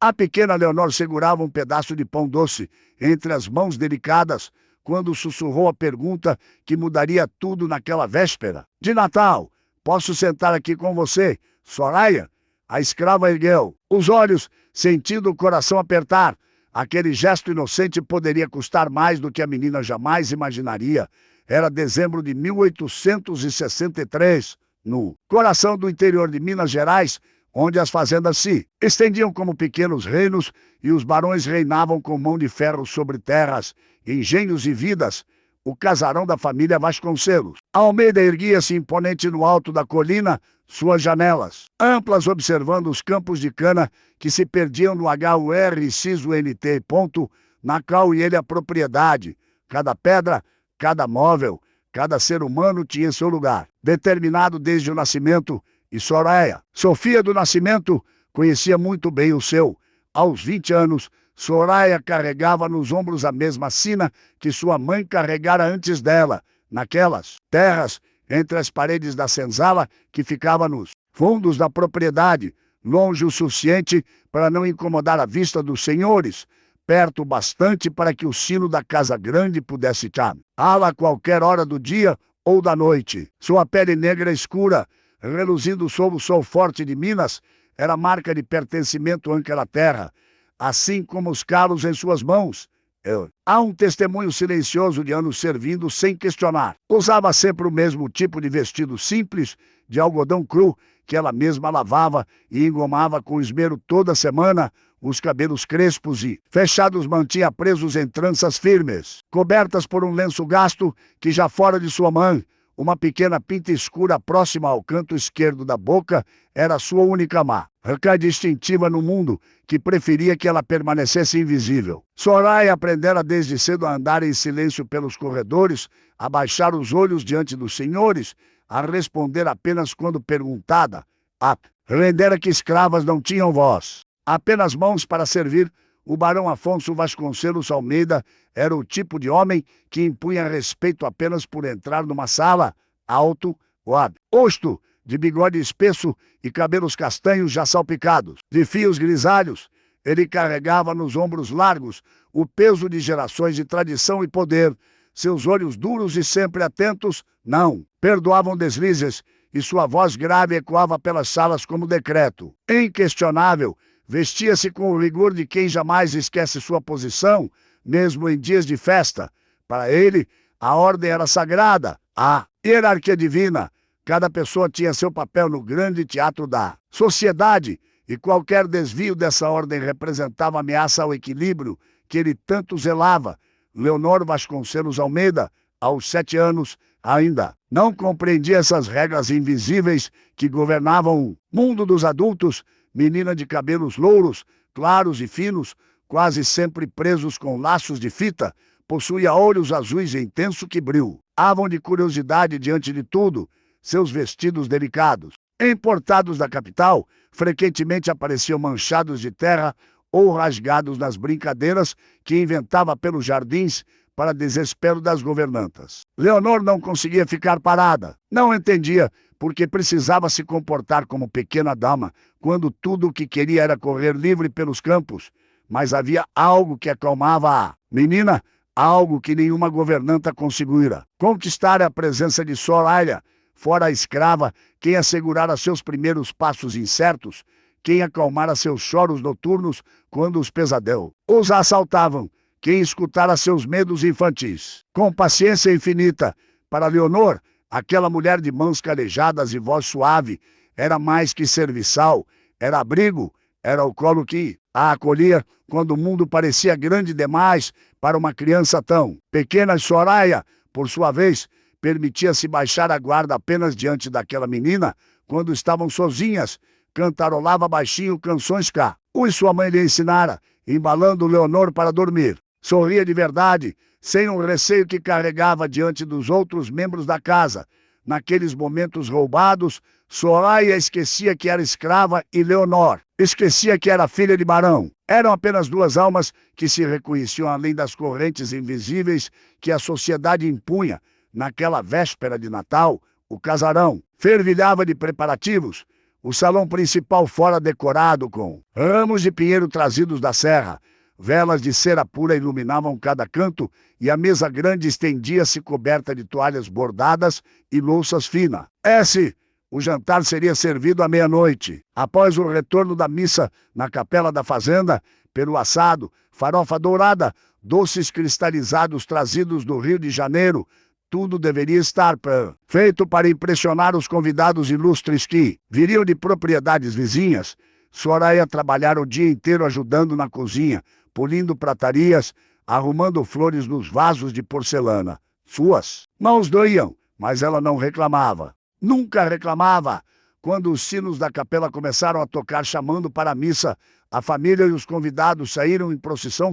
A pequena Leonor segurava um pedaço de pão doce entre as mãos delicadas quando sussurrou a pergunta que mudaria tudo naquela véspera. De Natal, posso sentar aqui com você, Soraya? A escrava ergueu os olhos, sentindo o coração apertar. Aquele gesto inocente poderia custar mais do que a menina jamais imaginaria. Era dezembro de 1863, no coração do interior de Minas Gerais, onde as fazendas se estendiam como pequenos reinos e os barões reinavam com mão de ferro sobre terras, engenhos e vidas. O casarão da família Vasconcelos. Almeida erguia-se imponente no alto da colina, suas janelas amplas observando os campos de cana que se perdiam no HUR inciso NT, ponto, na qual ele a propriedade. Cada pedra, cada móvel, cada ser humano tinha seu lugar, determinado desde o nascimento, e Soraya, Sofia do Nascimento, conhecia muito bem o seu. Aos 20 anos, Soraya carregava nos ombros a mesma sina que sua mãe carregara antes dela, naquelas terras entre as paredes da senzala que ficava nos fundos da propriedade, longe o suficiente para não incomodar a vista dos senhores, perto bastante para que o sino da casa grande pudesse chamá-la a qualquer hora do dia ou da noite. Sua pele negra escura, reluzindo sob o sol forte de Minas, era marca de pertencimento àquela terra, assim como os calos em suas mãos. Há um testemunho silencioso de anos servindo sem questionar. Usava sempre o mesmo tipo de vestido simples, de algodão cru, que ela mesma lavava e engomava com esmero toda semana. Os cabelos crespos e fechados mantinha presos em tranças firmes, cobertas por um lenço gasto que já fora de sua mãe. Uma pequena pinta escura próxima ao canto esquerdo da boca era sua única marca distintiva no mundo, que preferia que ela permanecesse invisível. Soraya aprendera desde cedo a andar em silêncio pelos corredores, a baixar os olhos diante dos senhores, a responder apenas quando perguntada. Aprendera que escravas não tinham voz, apenas mãos para servir. O barão Afonso Vasconcelos Almeida era o tipo de homem que impunha respeito apenas por entrar numa sala, alto, robusto, de bigode espesso e cabelos castanhos já salpicados de fios grisalhos. Ele carregava nos ombros largos o peso de gerações de tradição e poder. Seus olhos duros e sempre atentos não perdoavam deslizes, e sua voz grave ecoava pelas salas como decreto. Inquestionável, vestia-se com o rigor de quem jamais esquece sua posição, mesmo em dias de festa. Para ele, a ordem era sagrada, a hierarquia divina. Cada pessoa tinha seu papel no grande teatro da sociedade, e qualquer desvio dessa ordem representava ameaça ao equilíbrio que ele tanto zelava. Leonor Vasconcelos Almeida, aos 7 anos, ainda não compreendia essas regras invisíveis que governavam o mundo dos adultos. Menina de cabelos louros, claros e finos, quase sempre presos com laços de fita, possuía olhos azuis intenso que brilhavam de curiosidade diante de tudo. Seus vestidos delicados, importados da capital, frequentemente apareciam manchados de terra ou rasgados nas brincadeiras que inventava pelos jardins para desespero das governantas. Leonor não conseguia ficar parada. Não entendia porque precisava se comportar como pequena dama, quando tudo o que queria era correr livre pelos campos. Mas havia algo que acalmava a menina, algo que nenhuma governanta conseguira conquistar: a presença de Soraya, fora a escrava, quem assegurara seus primeiros passos incertos, quem acalmara seus choros noturnos quando os pesadelos os assaltavam, quem escutara seus medos infantis. Com paciência infinita, para Leonor, aquela mulher de mãos calejadas e voz suave era mais que serviçal, era abrigo, era o colo que a acolhia quando o mundo parecia grande demais para uma criança tão pequena. Soraya, por sua vez, permitia-se baixar a guarda apenas diante daquela menina quando estavam sozinhas. Cantarolava baixinho canções que sua mãe lhe ensinara, embalando Leonor para dormir. Sorria de verdade, sem um receio que carregava diante dos outros membros da casa. Naqueles momentos roubados, Soraya esquecia que era escrava e Leonor esquecia que era filha de barão. Eram apenas duas almas que se reconheciam além das correntes invisíveis que a sociedade impunha. Naquela véspera de Natal, o casarão fervilhava de preparativos. O salão principal fora decorado com ramos de pinheiro trazidos da serra. Velas de cera pura iluminavam cada canto e a mesa grande estendia-se coberta de toalhas bordadas e louças finas. O jantar seria servido à meia-noite. Após o retorno da missa na capela da fazenda, peru assado, farofa dourada, doces cristalizados trazidos do Rio de Janeiro, tudo deveria estar feito para impressionar os convidados ilustres que viriam de propriedades vizinhas. Soraya trabalhara o dia inteiro ajudando na cozinha, polindo pratarias, arrumando flores nos vasos de porcelana. Suas mãos doíam, mas ela não reclamava. Nunca reclamava. Quando os sinos da capela começaram a tocar chamando para a missa, a família e os convidados saíram em procissão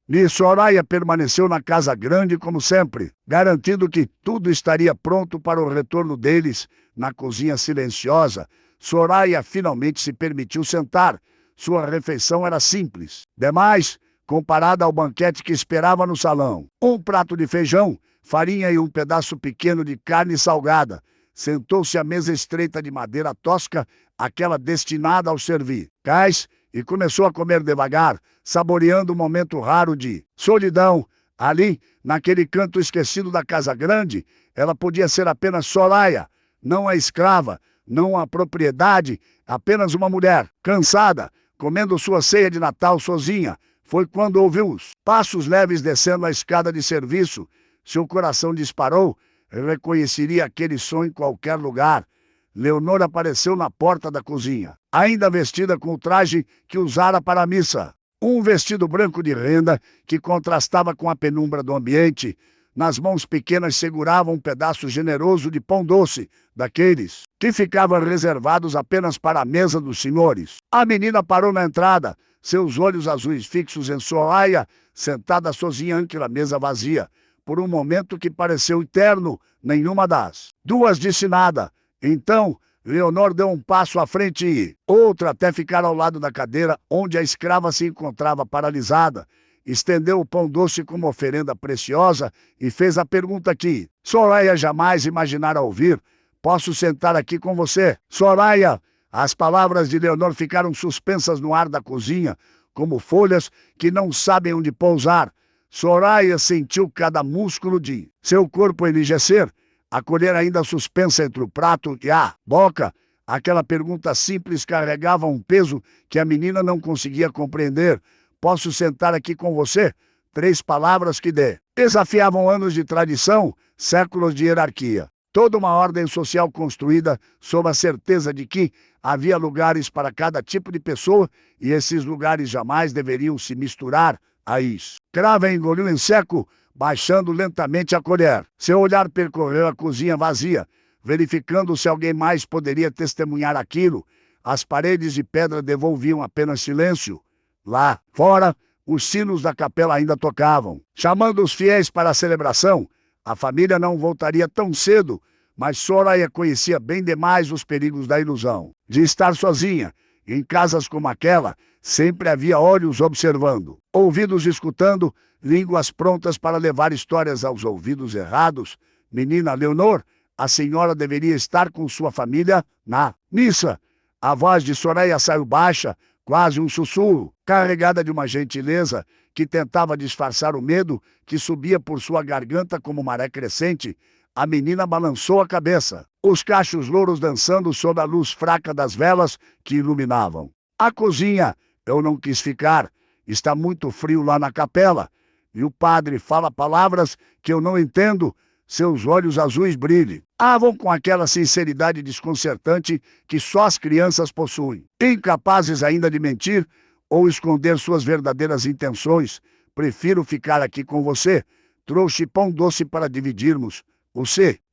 e Soraya permaneceu na casa grande como sempre, garantindo que tudo estaria pronto para o retorno deles. Na cozinha silenciosa, Soraya finalmente se permitiu sentar. Sua refeição era simples demais, comparada ao banquete que esperava no salão. Um prato de feijão, farinha e um pedaço pequeno de carne salgada. Sentou-se à mesa estreita de madeira tosca, aquela destinada ao servir cais, e começou a comer devagar, saboreando um momento raro de solidão. Ali, naquele canto esquecido da casa grande, ela podia ser apenas Soraya, não a escrava, não a propriedade, apenas uma mulher, cansada, comendo sua ceia de Natal sozinha. Foi quando ouviu os passos leves descendo a escada de serviço. Seu coração disparou. Reconheceria aquele som em qualquer lugar. Leonor apareceu na porta da cozinha, ainda vestida com o traje que usara para a missa. Um vestido branco de renda que contrastava com a penumbra do ambiente. Nas mãos pequenas segurava um pedaço generoso de pão doce, daqueles que ficavam reservados apenas para a mesa dos senhores. A menina parou na entrada, seus olhos azuis fixos em Soraya, sentada sozinha ante a mesa vazia. Por um momento que pareceu eterno, nenhuma das duas disse nada. Então, Leonor deu um passo à frente e outro até ficar ao lado da cadeira onde a escrava se encontrava paralisada. Estendeu o pão doce como oferenda preciosa e fez a pergunta que Soraya jamais imaginara ouvir. Posso sentar aqui com você, Soraya? As palavras de Leonor ficaram suspensas no ar da cozinha, como folhas que não sabem onde pousar. Soraya sentiu cada músculo de seu corpo enrijecer, a colher ainda suspensa entre o prato e a boca. Aquela pergunta simples carregava um peso que a menina não conseguia compreender. Posso sentar aqui com você? 3 palavras que desafiavam anos de tradição, séculos de hierarquia. Toda uma ordem social construída sob a certeza de que havia lugares para cada tipo de pessoa e esses lugares jamais deveriam se misturar. A escrava engoliu em seco, baixando lentamente a colher. Seu olhar percorreu a cozinha vazia, verificando se alguém mais poderia testemunhar aquilo. As paredes de pedra devolviam apenas silêncio. Lá fora, os sinos da capela ainda tocavam, chamando os fiéis para a celebração. A família não voltaria tão cedo, mas Soraya conhecia bem demais os perigos da ilusão de estar sozinha. Em casas como aquela, sempre havia olhos observando, ouvidos escutando, línguas prontas para levar histórias aos ouvidos errados. Menina Leonor, a senhora deveria estar com sua família na missa. A voz de Soraya saiu baixa, quase um sussurro, carregada de uma gentileza que tentava disfarçar o medo que subia por sua garganta como maré crescente. A menina balançou a cabeça, os cachos louros dançando sob a luz fraca das velas que iluminavam a cozinha. Eu não quis ficar. Está muito frio lá na capela. E o padre fala palavras que eu não entendo. Seus olhos azuis brilhavam com aquela sinceridade desconcertante que só as crianças possuem, incapazes ainda de mentir ou esconder suas verdadeiras intenções. Prefiro ficar aqui com você. Trouxe pão doce para dividirmos. O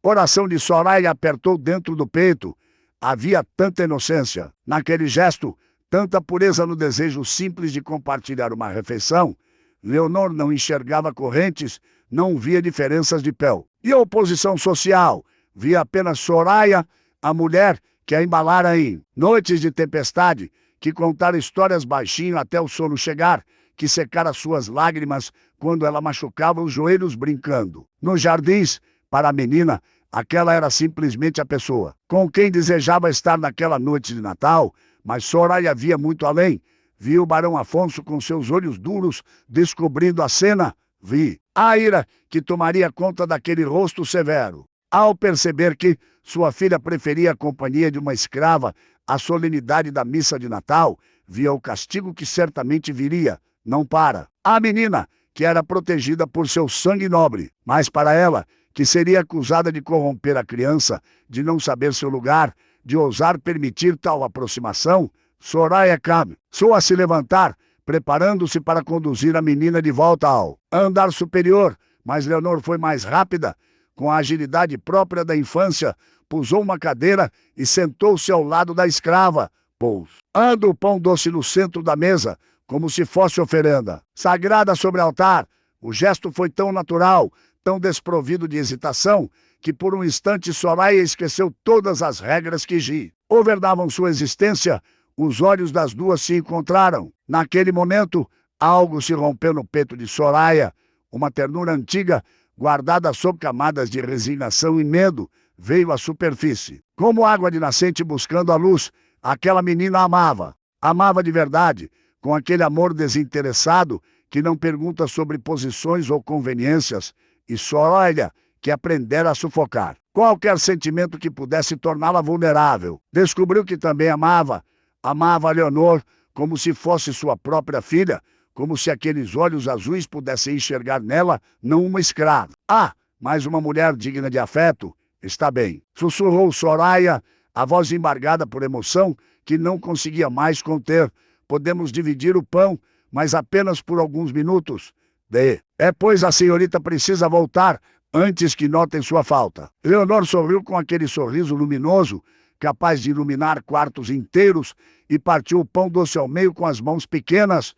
coração de Soraya apertou dentro do peito. Havia tanta inocência naquele gesto, tanta pureza no desejo simples de compartilhar uma refeição. Leonor não enxergava correntes, não via diferenças de pele e oposição social. Via apenas Soraya, a mulher que a embalara em noites de tempestade, que contara histórias baixinho até o sono chegar, que secara suas lágrimas quando ela machucava os joelhos brincando nos jardins. Para a menina, Aquela era simplesmente a pessoa com quem desejava estar naquela noite de Natal, mas Soraya via muito além. Viu o barão Afonso com seus olhos duros, descobrindo a cena. Vi a ira que tomaria conta daquele rosto severo. Ao perceber que sua filha preferia a companhia de uma escrava à solenidade da missa de Natal, via o castigo que certamente viria, não para a menina, que era protegida por seu sangue nobre, mas para ela, que seria acusada de corromper a criança, de não saber seu lugar, de ousar permitir tal aproximação. Soraya começou a se levantar, preparando-se para conduzir a menina de volta ao andar superior, mas Leonor foi mais rápida. Com a agilidade própria da infância, pusou uma cadeira e sentou-se ao lado da escrava, pousando o pão doce no centro da mesa, como se fosse oferenda sagrada sobre o altar. O gesto foi tão natural, tão desprovido de hesitação, que por um instante Soraya esqueceu todas as regras que governavam sua existência. Os olhos das duas se encontraram. Naquele momento, algo se rompeu no peito de Soraya. Uma ternura antiga, guardada sob camadas de resignação e medo, veio à superfície. Como água de nascente buscando a luz, aquela menina amava. Amava de verdade, com aquele amor desinteressado que não pergunta sobre posições ou conveniências. E Soraya, que aprendera a sufocar qualquer sentimento que pudesse torná-la vulnerável, descobriu que também amava a Leonor como se fosse sua própria filha, como se aqueles olhos azuis pudessem enxergar nela não uma escrava. Mas uma mulher digna de afeto. Está bem, sussurrou Soraya, a voz embargada por emoção que não conseguia mais conter. Podemos dividir o pão, mas apenas por alguns minutos. Pois a senhorita precisa voltar antes que notem sua falta. Leonor sorriu com aquele sorriso luminoso, capaz de iluminar quartos inteiros, e partiu o pão doce ao meio com as mãos pequenas.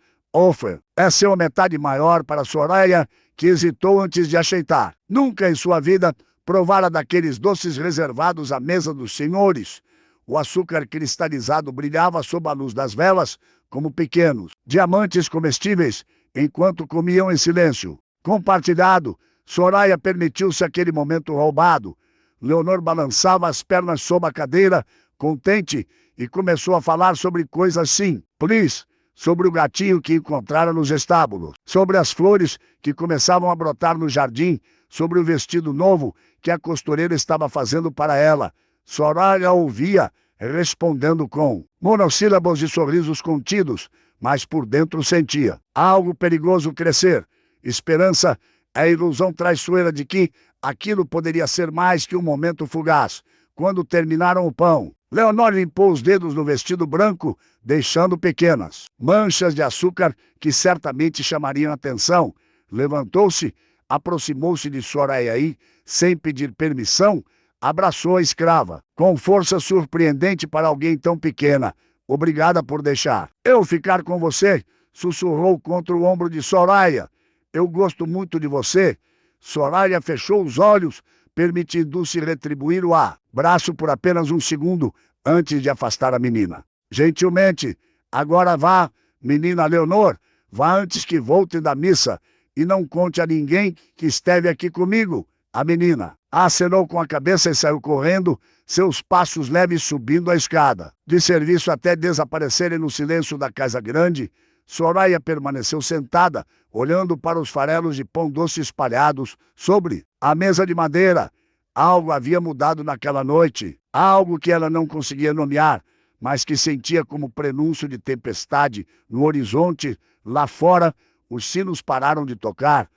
Essa é uma metade maior para Soraya, que hesitou antes de aceitar. Nunca em sua vida provara daqueles doces reservados à mesa dos senhores. O açúcar cristalizado brilhava sob a luz das velas, como pequenos diamantes comestíveis, enquanto comiam em silêncio compartilhado. Soraya permitiu-se aquele momento roubado. Leonor balançava as pernas sob a cadeira, contente, e começou a falar sobre coisas simples, sobre o gatinho que encontrara nos estábulos, sobre as flores que começavam a brotar no jardim, sobre o vestido novo que a costureira estava fazendo para ela. Soraya ouvia, respondendo com monossílabos e sorrisos contidos, mas por dentro sentia algo perigoso crescer. Esperança, a ilusão traiçoeira de que aquilo poderia ser mais que um momento fugaz. Quando terminaram o pão, Leonor limpou os dedos no vestido branco, deixando pequenas manchas de açúcar que certamente chamariam atenção. Levantou-se, aproximou-se de Soraya e, sem pedir permissão, abraçou a escrava, com força surpreendente para alguém tão pequena. Obrigada por deixar eu ficar com você, sussurrou contra o ombro de Soraya. Eu gosto muito de você. Soraya fechou os olhos, permitindo-se retribuir o abraço por apenas um segundo antes de afastar a menina. Gentilmente, agora vá, menina Leonor, vá antes que volte da missa e não conte a ninguém que esteve aqui comigo. A menina acenou com a cabeça e saiu correndo, seus passos leves subindo a escada de serviço até desaparecerem no silêncio da casa grande. Soraya permaneceu sentada, olhando para os farelos de pão doce espalhados sobre a mesa de madeira. Algo havia mudado naquela noite, algo que ela não conseguia nomear, mas que sentia como prenúncio de tempestade no horizonte. Lá fora, os sinos pararam de tocar.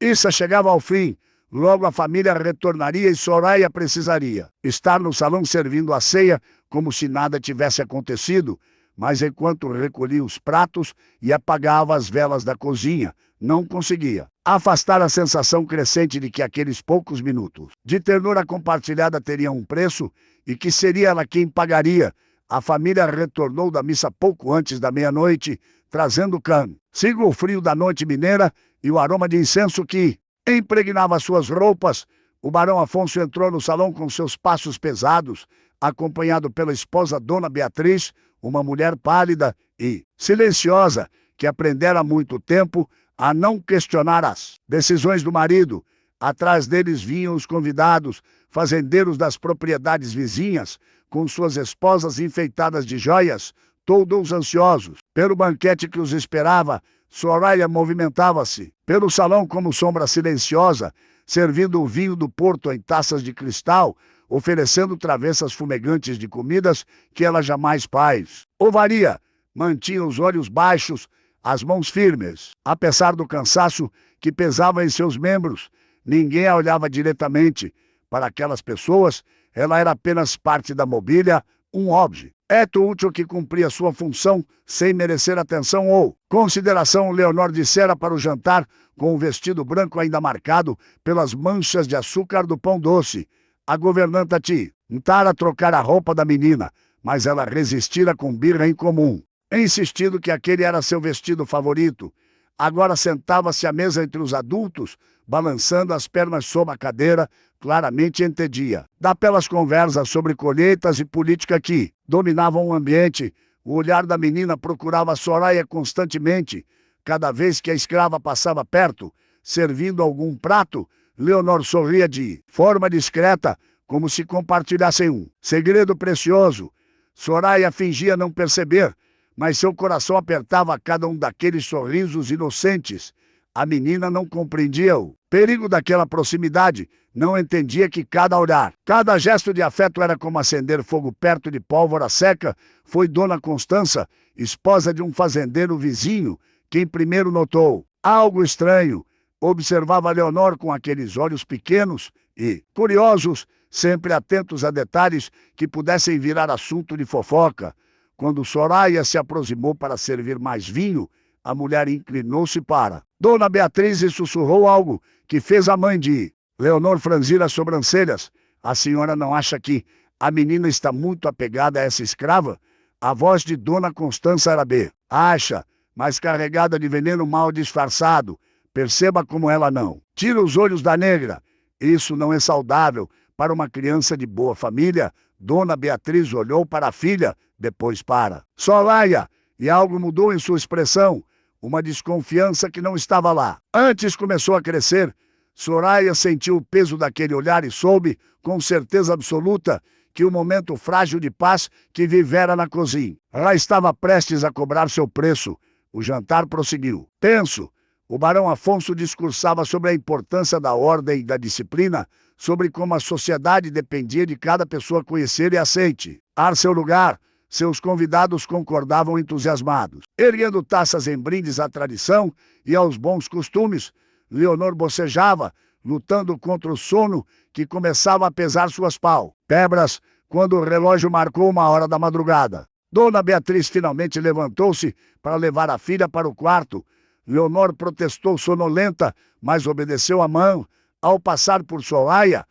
Isso chegava ao fim. Logo a família retornaria e Soraya precisaria estar no salão servindo a ceia como se nada tivesse acontecido. Mas enquanto recolhia os pratos e apagava as velas da cozinha, não conseguia afastar a sensação crescente de que aqueles poucos minutos de ternura compartilhada teriam um preço e que seria ela quem pagaria. A família retornou da missa pouco antes da meia-noite, trazendo consigo o frio da noite mineira e o aroma de incenso que impregnava suas roupas. O barão Afonso entrou no salão com seus passos pesados, acompanhado pela esposa Dona Beatriz, uma mulher pálida e silenciosa, que aprendera há muito tempo a não questionar as decisões do marido. Atrás deles vinham os convidados, fazendeiros das propriedades vizinhas, com suas esposas enfeitadas de joias, todos ansiosos. Pelo banquete que os esperava, Soraya movimentava-se pelo salão como sombra silenciosa, servindo o vinho do Porto em taças de cristal, oferecendo travessas fumegantes de comidas que ela jamais faz. Ovaria mantinha os olhos baixos, as mãos firmes. Apesar do cansaço que pesava em seus membros, ninguém a olhava diretamente. Para aquelas pessoas, ela era apenas parte da mobília, um óbvio. Eto útil que cumpria sua função sem merecer atenção ou consideração. Leonor dissera para o jantar, com o vestido branco ainda marcado pelas manchas de açúcar do pão doce. A governanta tentara trocar a roupa da menina, mas ela resistira com birra incomum, insistindo que aquele era seu vestido favorito. Agora sentava-se à mesa entre os adultos, balançando as pernas sob a cadeira, claramente entendia. Da pelas conversas sobre colheitas e política que dominavam o ambiente, o olhar da menina procurava Soraya constantemente. Cada vez que a escrava passava perto, servindo algum prato, Leonor sorria de forma discreta, como se compartilhassem um segredo precioso. Soraya fingia não perceber, mas seu coração apertava a cada um daqueles sorrisos inocentes. A menina não compreendia o perigo daquela proximidade, não entendia que cada olhar, cada gesto de afeto era como acender fogo perto de pólvora seca. Foi Dona Constança, esposa de um fazendeiro vizinho, quem primeiro notou algo estranho. Observava Leonor com aqueles olhos pequenos e curiosos, sempre atentos a detalhes que pudessem virar assunto de fofoca. Quando Soraya se aproximou para servir mais vinho, a mulher inclinou-se para Dona Beatriz e sussurrou algo que fez a mãe de Leonor franzir as sobrancelhas. A senhora não acha que a menina está muito apegada a essa escrava? A voz de Dona Constança era acha, mas carregada de veneno mal disfarçado. Perceba como ela não tira os olhos da negra. Isso não é saudável para uma criança de boa família. Dona Beatriz olhou para a filha, depois para Soraya, e algo mudou em sua expressão. Uma desconfiança que não estava lá antes começou a crescer. Soraya sentiu o peso daquele olhar e soube, com certeza absoluta, que o momento frágil de paz que vivera na cozinha ela estava prestes a cobrar seu preço. O jantar prosseguiu. Tenso, o barão Afonso discursava sobre a importância da ordem e da disciplina, sobre como a sociedade dependia de cada pessoa conhecer e aceitar seu lugar. Seus convidados concordavam entusiasmados, erguendo taças em brindes à tradição e aos bons costumes. Leonor bocejava, lutando contra o sono que começava a pesar suas pálpebras, quando o relógio marcou 1 hora da madrugada. Dona Beatriz finalmente levantou-se para levar a filha para o quarto. Leonor protestou sonolenta, mas obedeceu à mão. Ao passar por Soraya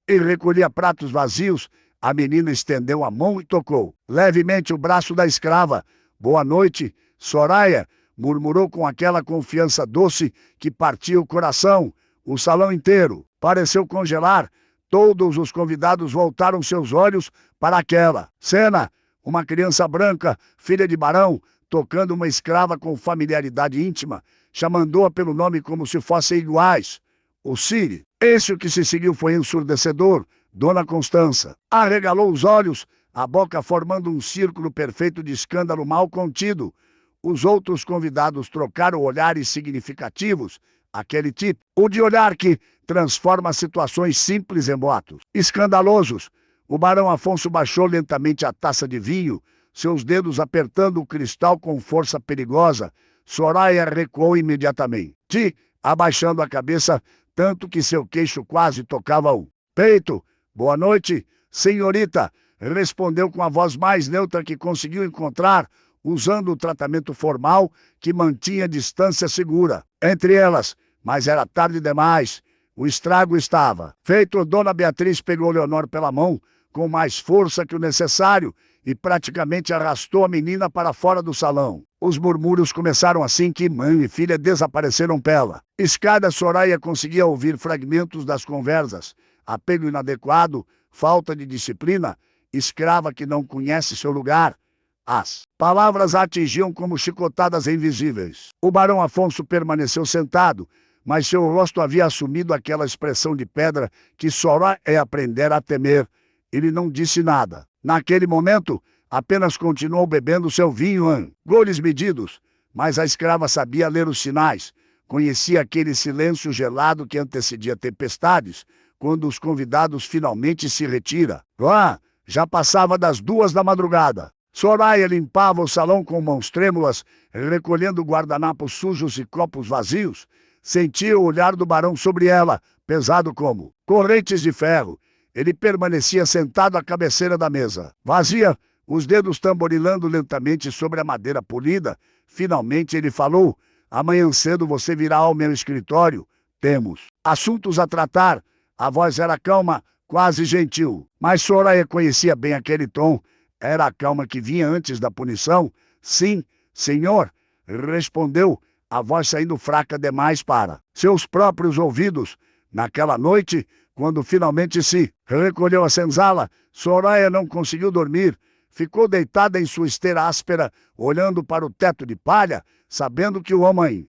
e recolhia pratos vazios, a menina estendeu a mão e tocou levemente o braço da escrava. Boa noite, Soraya, murmurou com aquela confiança doce que partia o coração. O salão inteiro pareceu congelar. Todos os convidados voltaram seus olhos para aquela cena. Uma criança branca, filha de barão, tocando uma escrava com familiaridade íntima, chamando-a pelo nome como se fossem iguais. O Siri. Esse o que se seguiu foi ensurdecedor. Dona Constança arregalou os olhos, a boca formando um círculo perfeito de escândalo mal contido. Os outros convidados trocaram olhares significativos, aquele tipo, o de olhar que transforma situações simples em boatos escandalosos. O barão Afonso baixou lentamente a taça de vinho, seus dedos apertando o cristal com força perigosa. Soraya recuou imediatamente, abaixando a cabeça, tanto que seu queixo quase tocava o peito. Boa noite, senhorita, respondeu com a voz mais neutra que conseguiu encontrar, usando o tratamento formal que mantinha distância segura entre elas, mas era tarde demais. O estrago estava feito. Dona Beatriz pegou Leonor pela mão com mais força que o necessário e praticamente arrastou a menina para fora do salão. Os murmúrios começaram assim que mãe e filha desapareceram pela escada. Soraya conseguia ouvir fragmentos das conversas. Apego inadequado, falta de disciplina, escrava que não conhece seu lugar. As palavras a atingiam como chicotadas invisíveis. O barão Afonso permaneceu sentado, mas seu rosto havia assumido aquela expressão de pedra que Soraya aprendera a temer. Ele não disse nada. Naquele momento, apenas continuou bebendo seu vinho, goles medidos, mas a escrava sabia ler os sinais. Conhecia aquele silêncio gelado que antecedia tempestades, quando os convidados finalmente se retiram. Já passava das 2 da madrugada. Soraya limpava o salão com mãos trêmulas, recolhendo guardanapos sujos e copos vazios. Sentia o olhar do barão sobre ela, pesado como correntes de ferro. Ele permanecia sentado à cabeceira da mesa, vazia, os dedos tamborilando lentamente sobre a madeira polida. Finalmente ele falou: amanhã cedo você virá ao meu escritório. Temos assuntos a tratar. A voz era calma, quase gentil. Mas Soraya conhecia bem aquele tom. Era a calma que vinha antes da punição. Sim, senhor, respondeu, a voz saindo fraca demais para seus próprios ouvidos. Naquela noite, quando finalmente se recolheu à senzala, Soraya não conseguiu dormir. Ficou deitada em sua esteira áspera, olhando para o teto de palha, sabendo que o homem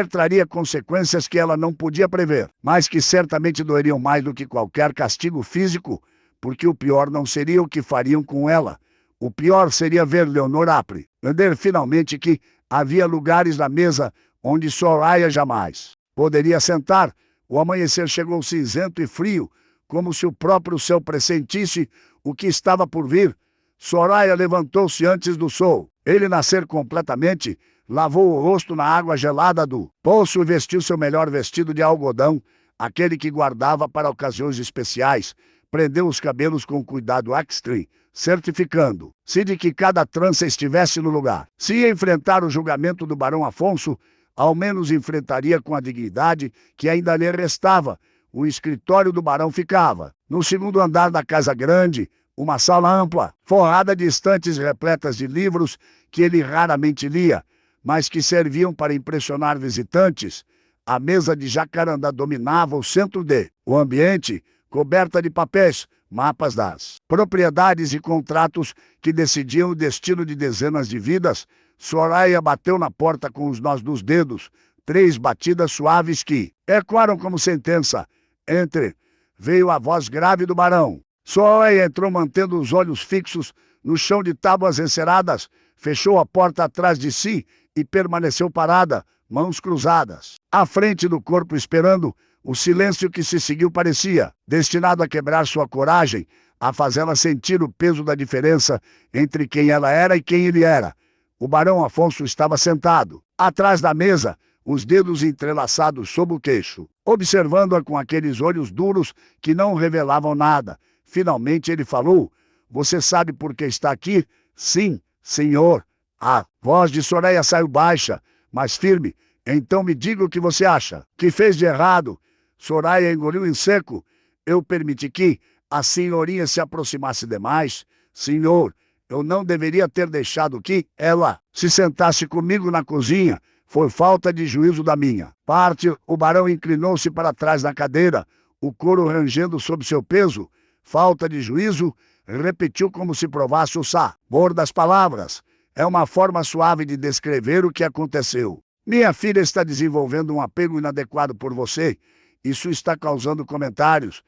traria consequências que ela não podia prever, mas que certamente doeriam mais do que qualquer castigo físico, porque o pior não seria o que fariam com ela. O pior seria ver Leonor aprender finalmente que havia lugares na mesa onde Soraya jamais poderia sentar. O amanhecer chegou cinzento e frio, como se o próprio céu pressentisse o que estava por vir. Soraya levantou-se antes do sol. Ele nascer completamente, lavou o rosto na água gelada do poço e vestiu seu melhor vestido de algodão, aquele que guardava para ocasiões especiais. Prendeu os cabelos com cuidado extreme, certificando-se de que cada trança estivesse no lugar. Se ia enfrentar o julgamento do barão Afonso, ao menos enfrentaria com a dignidade que ainda lhe restava. O escritório do barão ficava no segundo andar da casa grande, uma sala ampla, forrada de estantes repletas de livros que ele raramente lia, mas que serviam para impressionar visitantes. A mesa de jacarandá dominava o centro o ambiente, coberta de papéis, mapas das propriedades e contratos que decidiam o destino de dezenas de vidas. Soraya bateu na porta com os nós dos dedos, 3 batidas suaves que ecoaram como sentença. Entre. Veio a voz grave do barão. Soraya entrou mantendo os olhos fixos no chão de tábuas enceradas, fechou a porta atrás de si e permaneceu parada, mãos cruzadas, à frente do corpo esperando. O silêncio que se seguiu parecia destinado a quebrar sua coragem, a fazê-la sentir o peso da diferença entre quem ela era e quem ele era. O barão Afonso estava sentado, atrás da mesa, os dedos entrelaçados sob o queixo, observando-a com aqueles olhos duros que não revelavam nada. Finalmente ele falou: você sabe por que está aqui? Sim, senhor. A voz de Soraya saiu baixa, mas firme. Então me diga o que você acha. Que fez de errado? Soraya engoliu em seco. Eu permiti que a senhorinha se aproximasse demais. Senhor, eu não deveria ter deixado que ela se sentasse comigo na cozinha. Foi falta de juízo da minha parte. O barão inclinou-se para trás da cadeira, o couro rangendo sob seu peso. Falta de juízo, repetiu como se provasse o sabor das palavras. É uma forma suave de descrever o que aconteceu. Minha filha está desenvolvendo um apego inadequado por você. Isso está causando comentários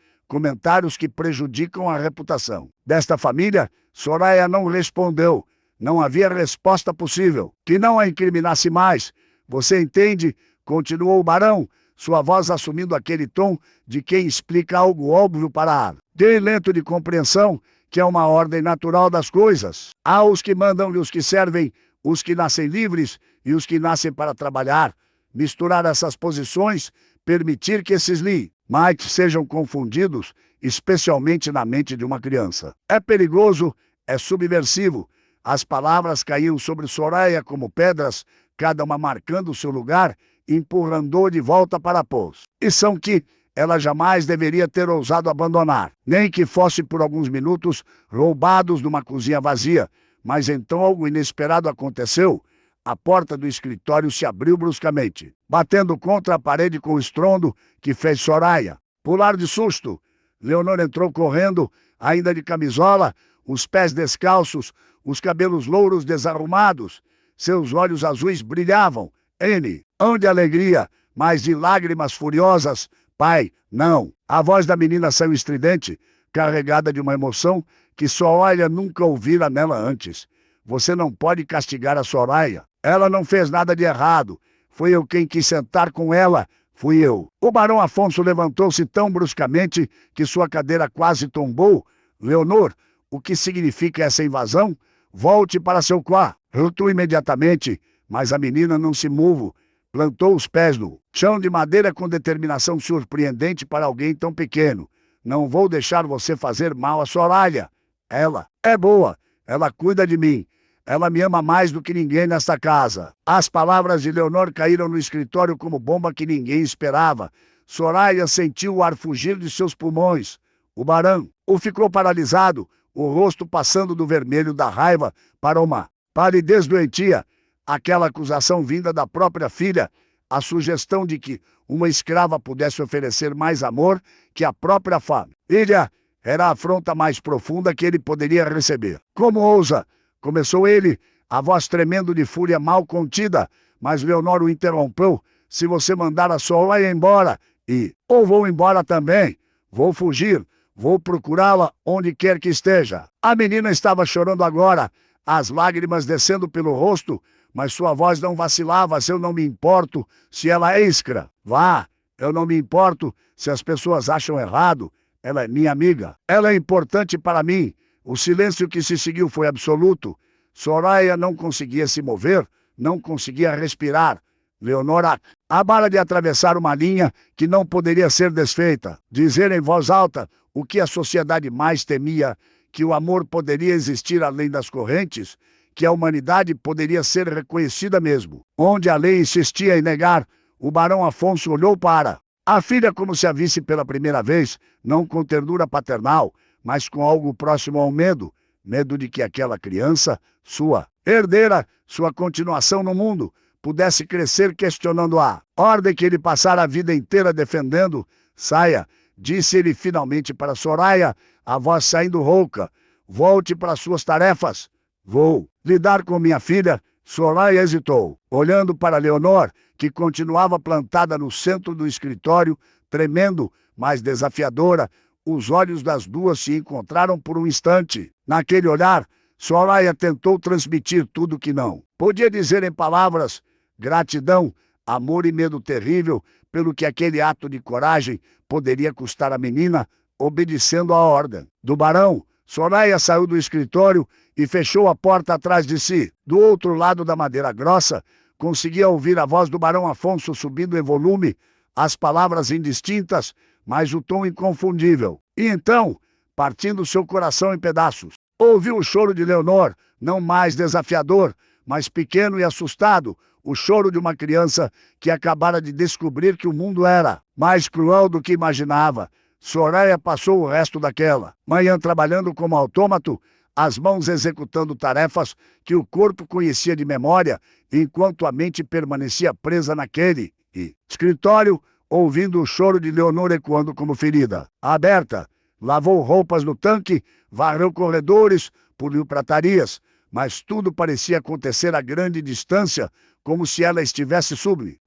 que prejudicam a reputação desta família. Soraya não respondeu. Não havia resposta possível que não a incriminasse mais. Você entende? Continuou o barão, sua voz assumindo aquele tom de quem explica algo óbvio para de lento de compreensão, que é uma ordem natural das coisas. Há os que mandam e os que servem, os que nascem livres e os que nascem para trabalhar. Misturar essas posições, permitir que esses limites sejam confundidos, especialmente na mente de uma criança. É perigoso, é subversivo. As palavras caíam sobre Soraya como pedras, cada uma marcando o seu lugar, empurrando-o de volta para a posição que ela jamais deveria ter ousado abandonar, nem que fosse por alguns minutos roubados numa cozinha vazia. Mas então algo inesperado aconteceu. A porta do escritório se abriu bruscamente, batendo contra a parede com o estrondo que fez Soraya pular de susto. Leonor entrou correndo, ainda de camisola, os pés descalços, os cabelos louros desarrumados. Seus olhos azuis brilhavam. Onde alegria! mas de lágrimas furiosas. Pai, não. A voz da menina saiu estridente, carregada de uma emoção que Soraya nunca ouvira nela antes. Você não pode castigar a Soraya. Ela não fez nada de errado. Foi eu quem quis sentar com ela. Fui eu. O barão Afonso levantou-se tão bruscamente que sua cadeira quase tombou. Leonor, o que significa essa invasão? Volte para seu quarto. Rutou imediatamente, mas a menina não se moveu. Plantou os pés no chão de madeira com determinação surpreendente para alguém tão pequeno. Não vou deixar você fazer mal a Soraya. Ela é boa. Ela cuida de mim. Ela me ama mais do que ninguém nesta casa. As palavras de Leonor caíram no escritório como bomba que ninguém esperava. Soraya sentiu o ar fugir de seus pulmões. O barão o ficou paralisado, o rosto passando do vermelho da raiva para uma palidez doentia. Aquela acusação vinda da própria filha, a sugestão de que uma escrava pudesse oferecer mais amor que a própria família, era a afronta mais profunda que ele poderia receber. Como ousa? Começou ele, a voz tremendo de fúria mal contida, mas Leonor o interrompeu. Se você mandar a Soraya embora, ou vou embora também, vou fugir, vou procurá-la onde quer que esteja. A menina estava chorando agora, as lágrimas descendo pelo rosto, mas sua voz não vacilava. Se eu não me importo se ela é escra. Vá, eu não me importo se as pessoas acham errado. Ela é minha amiga. Ela é importante para mim. O silêncio que se seguiu foi absoluto. Soraya não conseguia se mover, não conseguia respirar. Leonora acabara de atravessar uma linha que não poderia ser desfeita. Dizer em voz alta o que a sociedade mais temia, que o amor poderia existir além das correntes, que a humanidade poderia ser reconhecida mesmo. Onde a lei insistia em negar, o barão Afonso olhou para a filha como se a visse pela primeira vez, não com ternura paternal, mas com algo próximo ao medo. Medo de que aquela criança, sua herdeira, sua continuação no mundo, pudesse crescer questionando a ordem que ele passara a vida inteira defendendo. Saia, disse ele finalmente para Soraya, a voz saindo rouca. Volte para suas tarefas. Vou lidar com minha filha. Soraya hesitou, olhando para Leonor, que continuava plantada no centro do escritório, tremendo, mas desafiadora. Os olhos das duas se encontraram por um instante. Naquele olhar, Soraya tentou transmitir tudo que não podia dizer em palavras: gratidão, amor e medo terrível pelo que aquele ato de coragem poderia custar à menina, obedecendo à ordem do barão. Soraya saiu do escritório e fechou a porta atrás de si. Do outro lado da madeira grossa, conseguia ouvir a voz do barão Afonso subindo em volume, as palavras indistintas, mas o tom inconfundível. E então, partindo seu coração em pedaços, ouviu o choro de Leonor, não mais desafiador, mas pequeno e assustado, o choro de uma criança que acabara de descobrir que o mundo era mais cruel do que imaginava. Soraya passou o resto daquela manhã trabalhando como autômato, as mãos executando tarefas que o corpo conhecia de memória, enquanto a mente permanecia presa naquele escritório, ouvindo o choro de Leonor ecoando como ferida aberta. Lavou roupas no tanque, varreu corredores, poliu pratarias, mas tudo parecia acontecer a grande distância, como se ela estivesse sob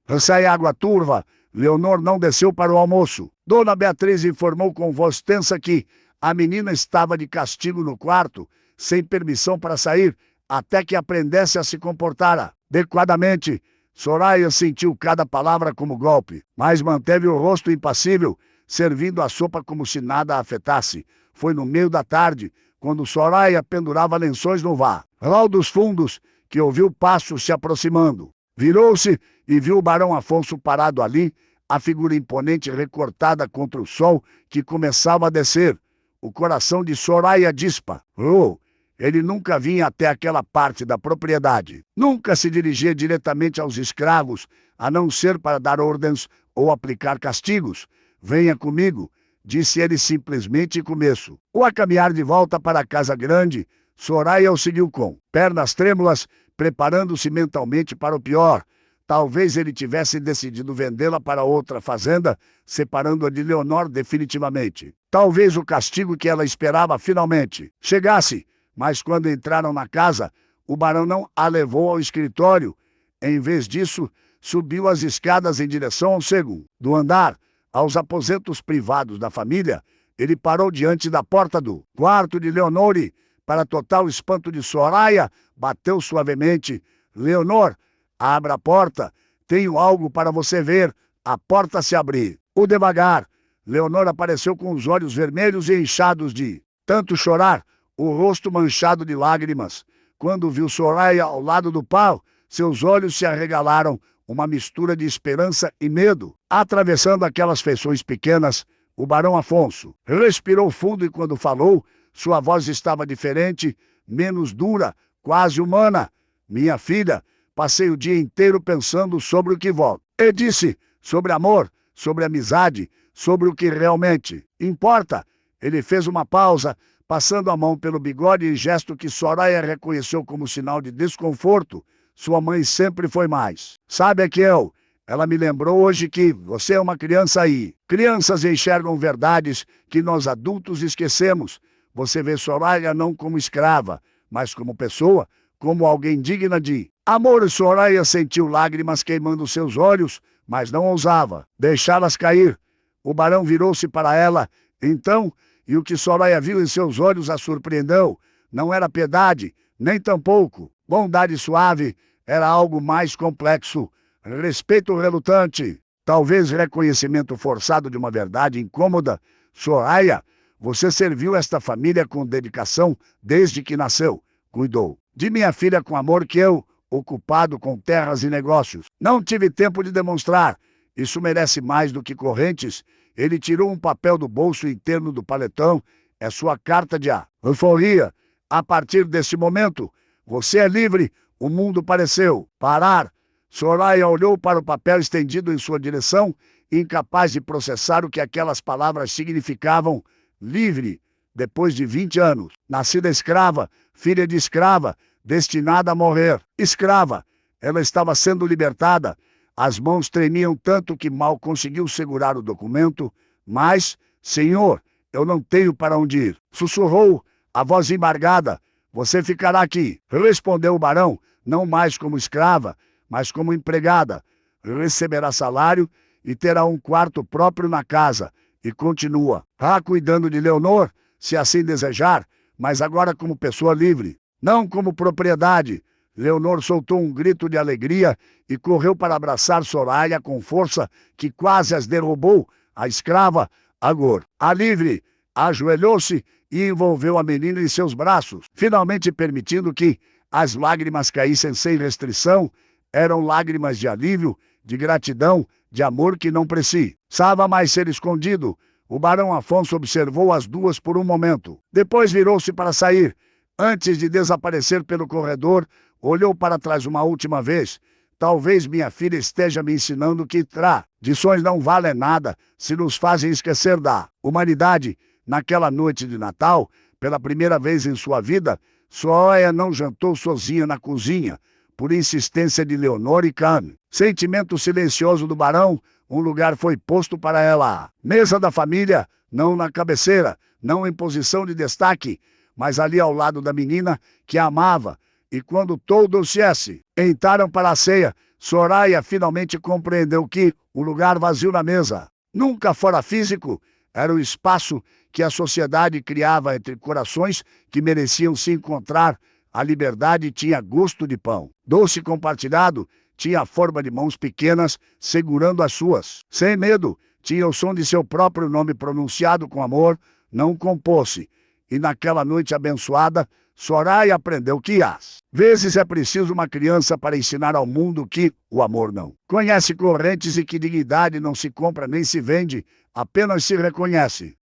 água turva. Leonor não desceu para o almoço. Dona Beatriz informou com voz tensa que a menina estava de castigo no quarto, sem permissão para sair, até que aprendesse a se comportar adequadamente. Soraya sentiu cada palavra como golpe, mas manteve o rosto impassível, servindo a sopa como se nada a afetasse. Foi no meio da tarde, quando Soraya pendurava lençóis no varal dos fundos, que ouviu passos se aproximando. Virou-se e viu o barão Afonso parado ali, a figura imponente recortada contra o sol que começava a descer. O coração de Soraya disparou. Ele nunca vinha até aquela parte da propriedade. Nunca se dirigia diretamente aos escravos, a não ser para dar ordens ou aplicar castigos. Venha comigo, disse ele simplesmente e começou a caminhar de volta para a casa grande. Soraya o seguiu com pernas trêmulas, preparando-se mentalmente para o pior. Talvez ele tivesse decidido vendê-la para outra fazenda, separando-a de Leonor definitivamente. Talvez o castigo que ela esperava finalmente chegasse, mas quando entraram na casa, o barão não a levou ao escritório. Em vez disso, subiu as escadas em direção ao segundo andar, aos aposentos privados da família. Ele parou diante da porta do quarto de Leonor e, para total espanto de Soraya, bateu suavemente. "Leonor, abra a porta. Tenho algo para você ver." A porta se abriu. Devagar. Leonor apareceu com os olhos vermelhos e inchados de tanto chorar, o rosto manchado de lágrimas. Quando viu Soraya ao lado do pau, seus olhos se arregalaram, uma mistura de esperança e medo. Atravessando aquelas feições pequenas, o barão Afonso respirou fundo e, quando falou, sua voz estava diferente, menos dura, quase humana. "Minha filha, passei o dia inteiro pensando sobre o que volta." E disse: "Sobre amor, sobre amizade, sobre o que realmente importa." Ele fez uma pausa, passando a mão pelo bigode em gesto que Soraya reconheceu como sinal de desconforto. "Sua mãe sempre foi mais. Sabe, Equiel, ela me lembrou hoje que você é uma criança aí. Crianças enxergam verdades que nós adultos esquecemos. Você vê Soraya não como escrava, mas como pessoa, como alguém digna de amor." E Soraya sentiu lágrimas queimando seus olhos, mas não ousava deixá-las cair. O barão virou-se para ela, então, e o que Soraya viu em seus olhos a surpreendeu. Não era piedade, nem tampouco bondade suave, era algo mais complexo. Respeito relutante, talvez reconhecimento forçado de uma verdade incômoda. "Soraya, você serviu esta família com dedicação desde que nasceu. Cuidou de minha filha com amor que eu, ocupado com terras e negócios, não tive tempo de demonstrar. Isso merece mais do que correntes." Ele tirou um papel do bolso interno do paletão. "É sua carta de alforria. A partir desse momento, você é livre." O mundo pareceu parar. Soraya olhou para o papel estendido em sua direção, incapaz de processar o que aquelas palavras significavam. Livre, depois de 20 anos. Nascida escrava, filha de escrava, destinada a morrer. Escrava. Ela estava sendo libertada. As mãos tremiam tanto que mal conseguiu segurar o documento. "Mas, senhor, eu não tenho para onde ir." Sussurrou a voz embargada. "Você ficará aqui," respondeu o barão, "não mais como escrava, mas como empregada. Receberá salário e terá um quarto próprio na casa." E continua: "Cuidando de Leonor, se assim desejar, mas agora como pessoa livre, não como propriedade." Leonor soltou um grito de alegria e correu para abraçar Soraya com força que quase as derrubou. A escrava, agora a livre, ajoelhou-se e envolveu a menina em seus braços, finalmente permitindo que as lágrimas caíssem sem restrição. Eram lágrimas de alívio, de gratidão, de amor que não precisava mais ser escondido. O barão Afonso observou as duas por um momento. Depois virou-se para sair. Antes de desaparecer pelo corredor, olhou para trás uma última vez. "Talvez minha filha esteja me ensinando que tradições não valem nada se nos fazem esquecer da humanidade." Naquela noite de Natal, pela primeira vez em sua vida, Soraya não jantou sozinha na cozinha, por insistência de Leonor e Khan. Sentimento silencioso do barão, um lugar foi posto para ela. Mesa da família, não na cabeceira, não em posição de destaque, mas ali ao lado da menina que a amava. E quando todos se entraram para a ceia, Soraya finalmente compreendeu que o lugar vazio na mesa nunca fora físico, era o espaço que a sociedade criava entre corações que mereciam se encontrar. A liberdade tinha gosto de pão doce compartilhado, tinha a forma de mãos pequenas segurando as suas. Sem medo, tinha o som de seu próprio nome pronunciado com amor, não com posse. E naquela noite abençoada, Soraya aprendeu que às vezes é preciso uma criança para ensinar ao mundo que o amor não conhece correntes e que dignidade não se compra nem se vende, apenas se reconhece.